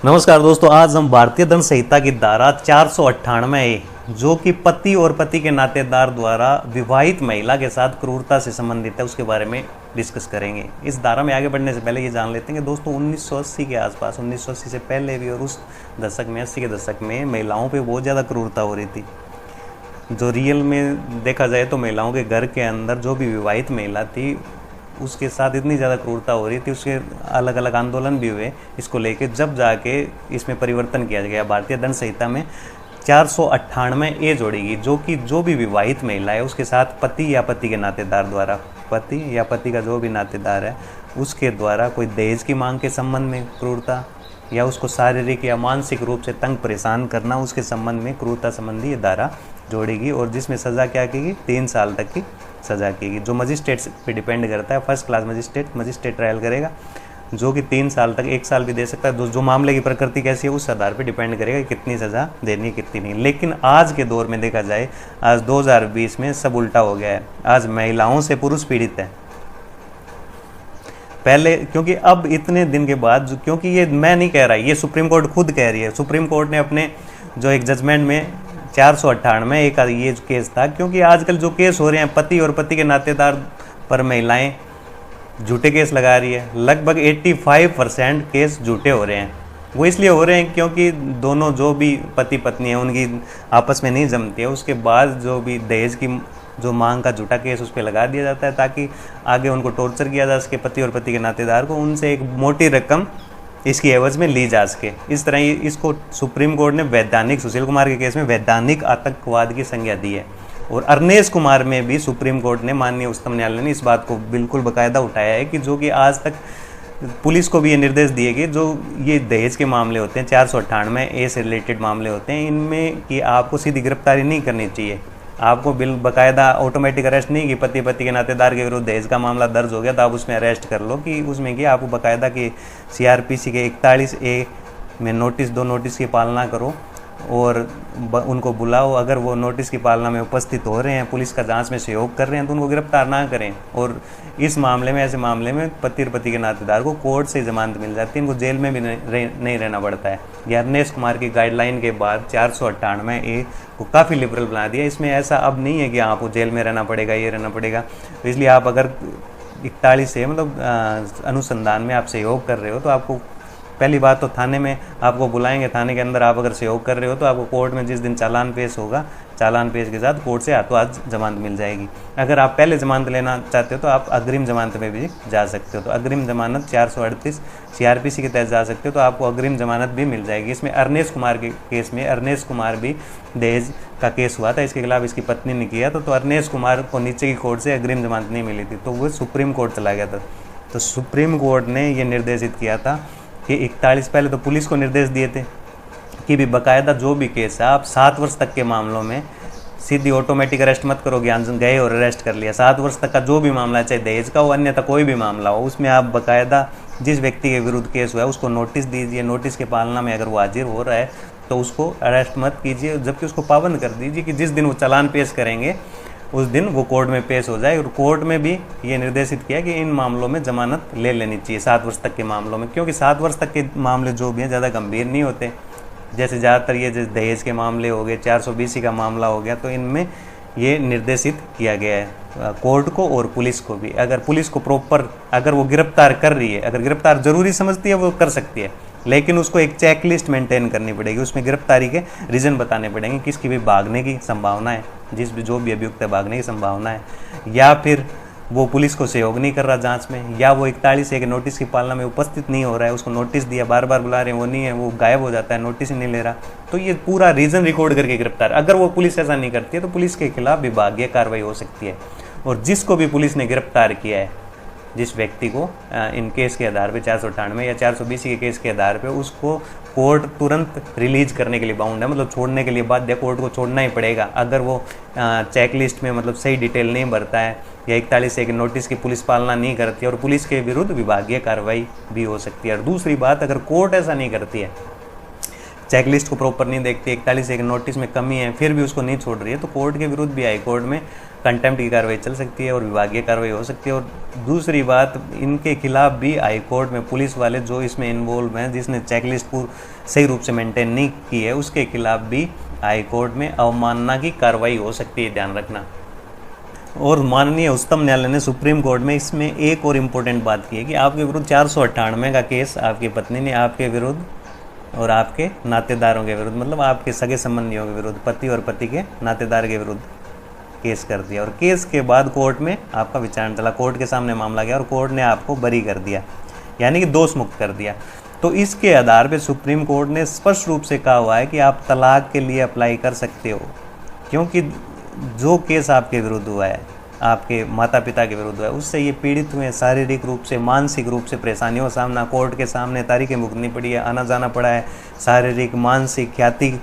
नमस्कार दोस्तों, आज हम भारतीय दंड संहिता की धारा 498 जो कि पति और पति के नातेदार द्वारा विवाहित महिला के साथ क्रूरता से संबंधित है उसके बारे में डिस्कस करेंगे। इस धारा में आगे बढ़ने से पहले ये जान लेते हैं कि दोस्तों 1980 के आसपास, 1980 से पहले भी और उस दशक में, 80 के दशक में महिलाओं पे बहुत ज़्यादा क्रूरता हो रही थी। जो रियल में देखा जाए तो महिलाओं के घर के अंदर जो भी विवाहित महिला थी उसके साथ इतनी ज़्यादा क्रूरता हो रही थी, उसके अलग अलग आंदोलन भी हुए इसको लेके, जब जाके इसमें परिवर्तन किया गया। भारतीय दंड संहिता में 498 जोड़ी गई जो कि जो भी विवाहित महिला है उसके साथ पति या पति के नातेदार द्वारा, पति या पति का जो भी नातेदार है उसके द्वारा कोई दहेज की मांग के संबंध में क्रूरता या उसको शारीरिक या मानसिक रूप से तंग परेशान करना, उसके संबंध में क्रूरता संबंधी ये धारा जोड़ेगी और जिसमें सज़ा क्या की, 3 साल तक की सज़ा की। जो मजिस्ट्रेट पे डिपेंड करता है, फर्स्ट क्लास मजिस्ट्रेट ट्रायल करेगा जो कि 3 साल तक, 1 साल भी दे सकता है। जो मामले की प्रकृति कैसी है उस आधार पे डिपेंड करेगा कि कितनी सज़ा देनी है कितनी नहीं। लेकिन आज के दौर में देखा जाए, आज 2020 में सब उल्टा हो गया है। आज महिलाओं से पुरुष पीड़ित है पहले, क्योंकि अब इतने दिन के बाद, क्योंकि ये मैं नहीं कह रहा, ये सुप्रीम कोर्ट खुद कह रही है। सुप्रीम कोर्ट ने अपने जो एक जजमेंट में 498 एक ये केस था, क्योंकि आजकल जो केस हो रहे हैं पति और पति के नातेदार पर महिलाएं झूठे केस लगा रही है। लगभग 85% केस झूठे हो रहे हैं। वो इसलिए हो रहे हैं क्योंकि दोनों जो भी पति पत्नी हैं उनकी आपस में नहीं जमती है, उसके बाद जो भी दहेज की जो मांग का झूठा केस उस पर लगा दिया जाता है ताकि आगे उनको टॉर्चर किया जा सके, पति और पति के नातेदार को, उनसे एक मोटी रकम इसकी एवज में ली जा सके। इस तरह इसको सुप्रीम कोर्ट ने वैधानिक, सुशील कुमार के केस में वैधानिक आतंकवाद की संज्ञा दी है। और अरनेश कुमार में भी सुप्रीम कोर्ट ने, माननीय उच्चतम न्यायालय ने इस बात को बिल्कुल बाकायदा उठाया है कि जो कि आज तक पुलिस को भी ये निर्देश दिए गए, जो ये दहेज के मामले होते हैं 498 से रिलेटेड मामले होते हैं, इनमें कि आपको सीधी गिरफ्तारी नहीं करनी चाहिए। आपको बिल बाकायदा ऑटोमेटिक अरेस्ट नहीं कि पति के नातेदार के विरुद्ध दहेज का मामला दर्ज हो गया तो आप उसमें अरेस्ट कर लो, कि उसमें कि आपको बाकायदा कि CRPC के 41A में नोटिस दो, नोटिस की पालना करो और उनको बुलाओ। अगर वो नोटिस की पालना में उपस्थित हो रहे हैं, पुलिस का जांच में सहयोग कर रहे हैं तो उनको गिरफ्तार ना करें। और इस मामले में, ऐसे मामले में पति और पति के नातेदार को कोर्ट से जमानत मिल जाती है, इनको जेल में भी नहीं रहना पड़ता है। यह अरनेश कुमार की गाइडलाइन के बाद 498A को काफ़ी लिबरल बना दिया। इसमें ऐसा अब नहीं है कि आपको जेल में रहना पड़ेगा, ये रहना पड़ेगा। तो इसलिए आप अगर 41 से मतलब अनुसंधान में आप सहयोग कर रहे हो तो आपको पहली बात तो थाने में आपको बुलाएंगे, थाने के अंदर आप अगर सहयोग कर रहे हो तो आपको कोर्ट में जिस दिन चालान पेश होगा, चालान पेश के साथ कोर्ट से हाथों हाथ जमानत मिल जाएगी। अगर आप पहले जमानत लेना चाहते हो तो आप अग्रिम जमानत में भी जा सकते हो। तो अग्रिम जमानत 438 CRPC के तहत जा सकते हो तो आपको अग्रिम जमानत भी मिल जाएगी। इसमें अरनेश कुमार के केस में, अरनेश कुमार भी दहेज का केस हुआ था, इसके खिलाफ इसकी पत्नी ने किया तो अरनेश कुमार को नीचे की कोर्ट से अग्रिम जमानत नहीं मिली थी तो वो सुप्रीम कोर्ट चला गया था। तो सुप्रीम कोर्ट ने ये निर्देशित किया था कि 41, पहले तो पुलिस को निर्देश दिए थे कि भी बाकायदा जो भी केस है आप 7 वर्ष तक के मामलों में सीधी ऑटोमेटिक अरेस्ट मत करो, ज्ञान गए और अरेस्ट कर लिया। 7 वर्ष तक का जो भी मामला है, चाहे दहेज का हो अन्यथा कोई भी मामला हो, उसमें आप बाकायदा जिस व्यक्ति के विरुद्ध केस हुआ है उसको नोटिस दीजिए। नोटिस के पालना में अगर वो हाजिर हो रहा है तो उसको अरेस्ट मत कीजिए, जबकि उसको पाबंद कर दीजिए कि जिस दिन वो चालान पेश करेंगे उस दिन वो कोर्ट में पेश हो जाए। और कोर्ट में भी ये निर्देशित किया कि इन मामलों में जमानत ले लेनी चाहिए 7 वर्ष तक के मामलों में, क्योंकि 7 वर्ष तक के मामले जो भी हैं ज़्यादा गंभीर नहीं होते। जैसे ज़्यादातर ये जैसे दहेज के मामले हो गए, 420 का मामला हो गया, तो इनमें ये निर्देशित किया गया है कोर्ट को और पुलिस को भी। अगर पुलिस को प्रॉपर, अगर वो गिरफ्तार कर रही है, अगर गिरफ्तार जरूरी समझती है वो कर सकती है, लेकिन उसको एक चेकलिस्ट मेंटेन करनी पड़ेगी। उसमें गिरफ्तारी के रीज़न बताने पड़ेंगे, किसकी भी भागने की संभावना है, जो भी अभियुक्त है भागने की संभावना है, या फिर वो पुलिस को सहयोग नहीं कर रहा जांच में, या वो 41A के नोटिस की पालना में उपस्थित नहीं हो रहा है, उसको नोटिस दिया, बार बार बुला रहे हैं, वो नहीं है, वो गायब हो जाता है, नोटिस ही नहीं ले रहा, तो ये पूरा रीज़न रिकॉर्ड करके गिरफ्तार। अगर वो पुलिस ऐसा नहीं करती है तो पुलिस के खिलाफ विभागीय कार्रवाई हो सकती है। और जिसको भी पुलिस ने गिरफ्तार किया है, जिस व्यक्ति को इन केस के आधार पे 498 या 420 के केस के आधार पे, उसको कोर्ट तुरंत रिलीज करने के लिए बाउंड है, मतलब छोड़ने के लिए बाध्य, कोर्ट को छोड़ना ही पड़ेगा अगर वो चेकलिस्ट में मतलब सही डिटेल नहीं भरता है या 41A के नोटिस की पुलिस पालना नहीं करती है, और पुलिस के विरुद्ध विभागीय कार्रवाई भी हो सकती है। और दूसरी बात, अगर कोर्ट ऐसा नहीं करती है चेकलिस्ट को प्रॉपर नहीं देखती, 41 एक नोटिस में कमी है फिर भी उसको नहीं छोड़ रही है, तो कोर्ट के विरुद्ध भी हाई कोर्ट में कंटेम्प्ट की कार्रवाई चल सकती है और विभागीय कार्रवाई हो सकती है। और दूसरी बात, इनके खिलाफ भी हाई कोर्ट में पुलिस वाले जो इसमें इन्वॉल्व हैं, जिसने चेकलिस्ट को सही रूप से मेंटेन नहीं की है, उसके खिलाफ भी हाई कोर्ट में अवमानना की कार्रवाई हो सकती है, ध्यान रखना। और माननीय उच्चतम न्यायालय ने सुप्रीम कोर्ट में इसमें एक और इम्पोर्टेंट बात की है कि आपके विरुद्ध 498 का केस आपकी पत्नी ने आपके विरुद्ध और आपके नातेदारों के विरुद्ध, मतलब आपके सगे संबंधियों के विरुद्ध, पति और पति के नातेदार के विरुद्ध केस कर दिया। और केस के बाद कोर्ट में आपका विचारण चला, कोर्ट के सामने मामला गया और कोर्ट ने आपको बरी कर दिया, यानी कि दोष मुक्त कर दिया। तो इसके आधार पर सुप्रीम कोर्ट ने स्पष्ट रूप से कहा हुआ है कि आप तलाक के लिए अप्लाई कर सकते हो, क्योंकि जो केस आपके विरुद्ध हुआ है, आपके माता पिता के विरुद्ध हुआ है, उससे ये पीड़ित हुए, शारीरिक रूप से मानसिक रूप से परेशानियों का सामना, कोर्ट के सामने तारीखें भुगतनी पड़ी है, आना जाना पड़ा है, शारीरिक मानसिक ख्याति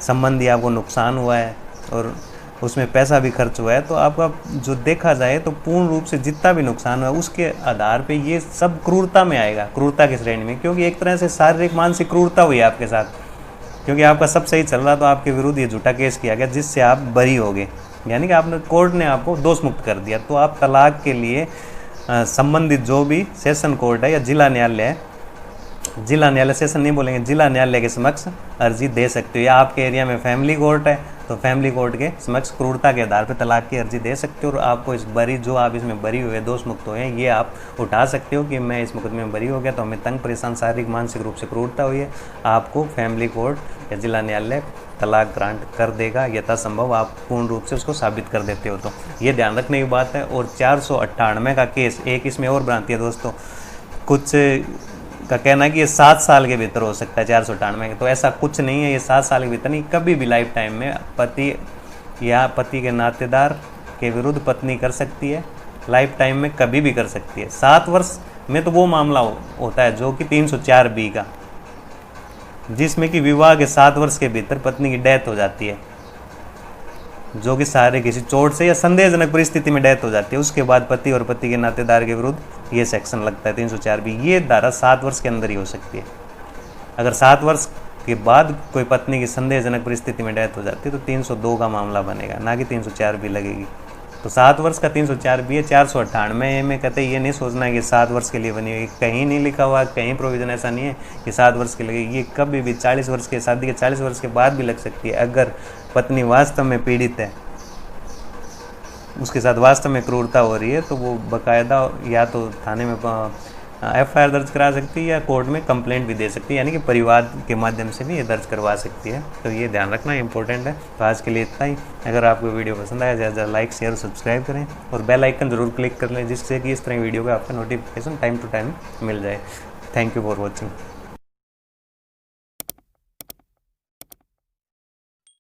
संबंधी आपको नुकसान हुआ है और उसमें पैसा भी खर्च हुआ है। तो आपका जो देखा जाए तो पूर्ण रूप से जितना भी नुकसान हुआ उसके आधार पे ये सब क्रूरता में आएगा, क्रूरता की श्रेणी में, क्योंकि एक तरह से शारीरिक मानसिक क्रूरता हुई आपके साथ, क्योंकि आपका सब सही चल रहा तो आपके विरुद्ध ये झूठा केस किया गया जिससे आप बरी हो गए, यानी कि आपने कोर्ट ने आपको दोष मुक्त कर दिया। तो आप तलाक के लिए संबंधित जो भी सेशन कोर्ट है या जिला न्यायालय है, जिला न्यायालय सेशन नहीं बोलेंगे, जिला न्यायालय के समक्ष अर्जी दे सकते हो, या आपके एरिया में फैमिली कोर्ट है तो फैमिली कोर्ट के समक्ष क्रूरता के आधार पर तलाक की अर्जी दे सकते हो और आपको इस बरी, जो आप इसमें बरी हुए, दोष मुक्त हुए हैं, ये आप उठा सकते हो कि मैं इस मुकदमे में बरी हो गया तो हमें तंग परेशान शारीरिक मानसिक रूप से क्रूरता हुई है, आपको फैमिली कोर्ट या जिला न्यायालय तलाक ग्रांट कर देगा यथासंभव आप पूर्ण रूप से उसको साबित कर देते हो। तो ये ध्यान रखने की बात है। और 498 का केस, एक इसमें और भ्रांति है दोस्तों, कुछ का कहना है कि ये 7 साल के भीतर हो सकता है 498 के, तो ऐसा कुछ नहीं है, ये 7 साल के भीतर नहीं, कभी भी लाइफ टाइम में पति या पति के नातेदार के विरुद्ध पत्नी कर सकती है, लाइफ टाइम में कभी भी कर सकती है। 7 वर्ष में तो वो मामला होता है जो कि 304B का, जिसमें कि विवाह के 7 वर्ष के भीतर पत्नी की डेथ हो जाती है, जो कि सारे किसी चोट से या संदेहजनक परिस्थिति में डेथ हो जाती है, उसके बाद पति और पति के नातेदार के विरुद्ध ये सेक्शन लगता है 304B। ये धारा 7 वर्ष के अंदर ही हो सकती है। अगर 7 वर्ष के बाद कोई पत्नी की संदेहजनक परिस्थिति में डेथ हो जाती है तो 302 का मामला बनेगा, ना कि 304B लगेगी। तो 7 वर्ष का 304B है। 498 में कहते ये नहीं सोचना है कि 7 वर्ष के लिए बनी हुई, कहीं नहीं लिखा हुआ, कहीं प्रोविजन ऐसा नहीं है कि 7 वर्ष के लगेगी। ये कभी भी 40 वर्ष के, शादी के 40 वर्ष के बाद भी लग सकती है। अगर पत्नी वास्तव में पीड़ित है, उसके साथ वास्तव में क्रूरता हो रही है, तो वो बाकायदा या तो थाने में FIR दर्ज करा सकती है या कोर्ट में कंप्लेंट भी दे सकती है, यानी कि परिवार के माध्यम से भी ये दर्ज करवा सकती है। तो ये ध्यान रखना इंपॉर्टेंट है। तो आज के लिए इतना ही। अगर आपको वीडियो पसंद आया ज़्यादा लाइक शेयर सब्सक्राइब करें और बेल आइकन जरूर क्लिक कर लें, जिससे कि इस तरह वीडियो का आपका नोटिफिकेशन टाइम टू टाइम मिल जाए। Thank you for watching.